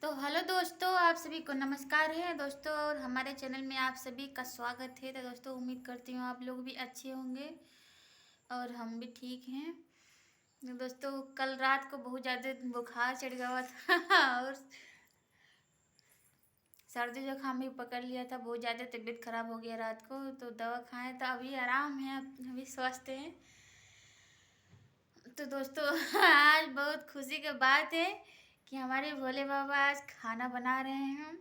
तो हेलो दोस्तों, आप सभी को नमस्कार है दोस्तों। और हमारे चैनल में आप सभी का स्वागत है। तो दोस्तों, उम्मीद करती हूँ आप लोग भी अच्छे होंगे और हम भी ठीक हैं। तो दोस्तों, कल रात को बहुत ज़्यादा बुखार चढ़ गया था और सर्दी जुकाम भी पकड़ लिया था। बहुत ज़्यादा तबीयत खराब हो गया रात को, तो दवा खाएं तो अभी आराम है, अभी स्वस्थ हैं। तो दोस्तों आज बहुत खुशी की बात है कि हमारे भोले बाबा आज खाना बना रहे हैं।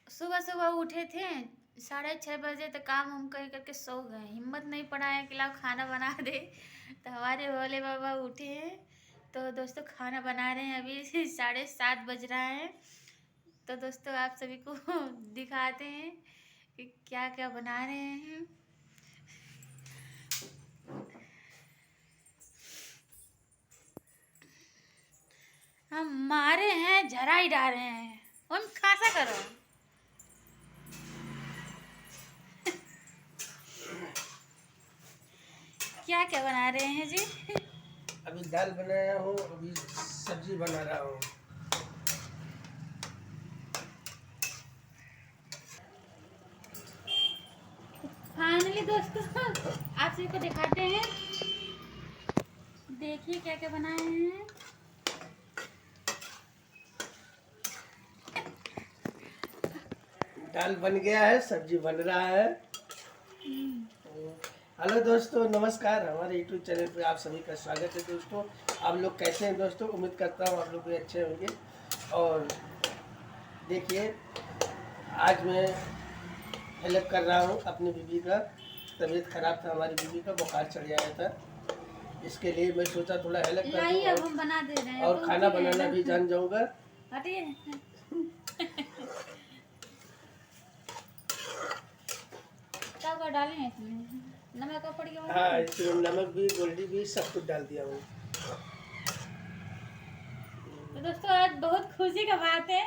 सुबह सुबह उठे थे 6:30 बजे, तो काम हम कर करके सो गए, हिम्मत नहीं पड़ा है कि लाओ खाना बना दे। तो हमारे भोले बाबा उठे हैं। तो दोस्तों, खाना बना रहे हैं, अभी 7:30 बज रहा है। तो दोस्तों, आप सभी को दिखाते हैं कि क्या क्या बना रहे हैं। हम मारे हैं, झराई डाल रहे हैं, हम खासा करो। क्या क्या बना रहे हैं जी? अभी दाल बनाया हूँ, अभी सब्जी बना रहा हूँ। फाइनली दोस्तों, आप सभी को दिखाते हैं, देखिए क्या क्या बनाए हैं। दाल बन गया है, सब्जी बन रहा है। हेलो दोस्तों, नमस्कार। हमारे यूट्यूब चैनल पे आप सभी का स्वागत है दोस्तों। आप लोग कैसे हैं दोस्तों? उम्मीद करता हूँ आप लोग भी अच्छे होंगे। और देखिए, आज मैं हेल्प कर रहा हूँ अपनी बीवी का। तबीयत खराब था, हमारी बीवी का बुखार चढ़ गया था, इसके लिए मैं सोचा थोड़ा हेल्प कर दूँ। अब हम बना दे रहे हैं और खाना बनाना भी जान जाऊँगा। हटिए। क्या क्या डाले हैं इसमें? नमक का पड़ गया। हाँ, इसमें नमक भी, गोल्डी भी, सब कुछ डाल दिया हूँ। तो दोस्तों, आज बहुत खुशी का बात है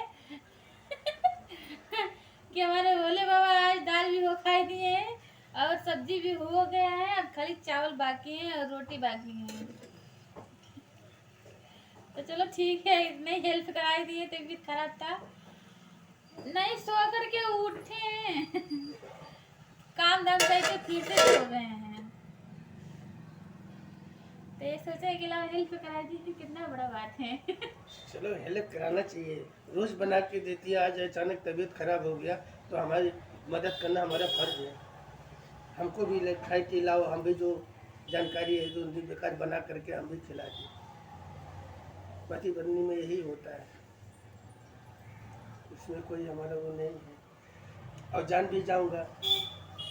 कि हमारे भोले बाबा आज दाल भी हो खाई दिए हैं और सब्जी भी हो गया है। अब खाली चावल बाकी है और रोटी बाकी है। तो चलो ठीक है, इतने हेल्प कराई दिए। तबीयत खराब था, नहीं सो करके उठे हैं काम धाम करके फिर से सो गए हैं। तो ये सोचा कि ला हेल्प करा दी, कितना बड़ा बात है। चलो, हेल्प कराना चाहिए। रोज बना के देती है, आज अचानक तबीयत खराब हो गया तो हमारी मदद करना हमारा फर्ज है। हमको भी खाए के लाओ, हम भी जो जानकारी है जो बेकार बना करके हम भी खिला दें। पति पत्नी में यही होता है, इसमें कोई हमारा वो नहीं है। और जान भी जाऊंगा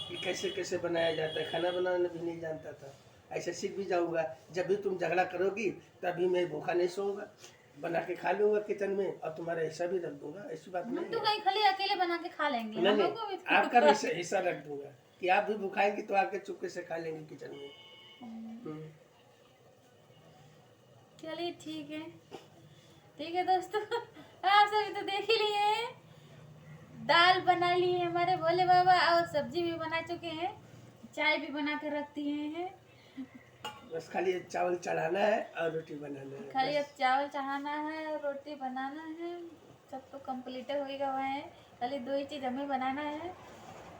कि कैसे कैसे बनाया जाता है। खाना बनाना भी नहीं जानता था, ऐसे सीख भी जाऊंगा। जब भी तुम झगड़ा करोगी तभी मैं भूखा नहीं सोऊंगा, बना के खा लूंगा किचन में और तुम्हारा हिस्सा भी रख दूंगा। ऐसी बात हम नहीं तो है। कहीं खाली अकेले बना के खा लेंगे, नहीं हम नहीं, लोग को भी आपका भी हिस्सा रख दूंगा कि आप भी भूखाएंगी तो आके चुपके से खा लेंगे किचन में। चलिए ठीक है। ठीक है दोस्तों, आप सभी तो देख ही लिए हैं, दाल बना ली है हमारे भोले बाबा और सब्जी भी बना चुके हैं, चाय भी बना कर रख दिए हैं। बस खाली चावल चढ़ाना है और रोटी बनाना है। खाली अब बस चावल चढ़ाना है और रोटी बनाना है। सब तो कंप्लीट हो गया हुआ है, खाली दो ही चीज़ हमें बनाना है।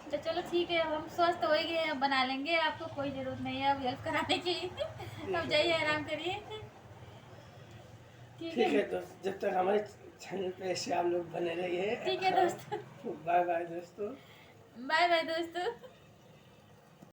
तो चलो ठीक है, हम स्वस्थ हो गए हैं, अब बना लेंगे। आपको कोई ज़रूरत नहीं है अब हेल्प कराने की। अब जाइए आराम करिए। ठीक ठीक है। है दोस्त, जब तक हमारे चैनल पे ऐसे आप लोग बने रहिए। ठीक है दोस्तों, बाय बाय दोस्तों। बाय बाय दोस्तों।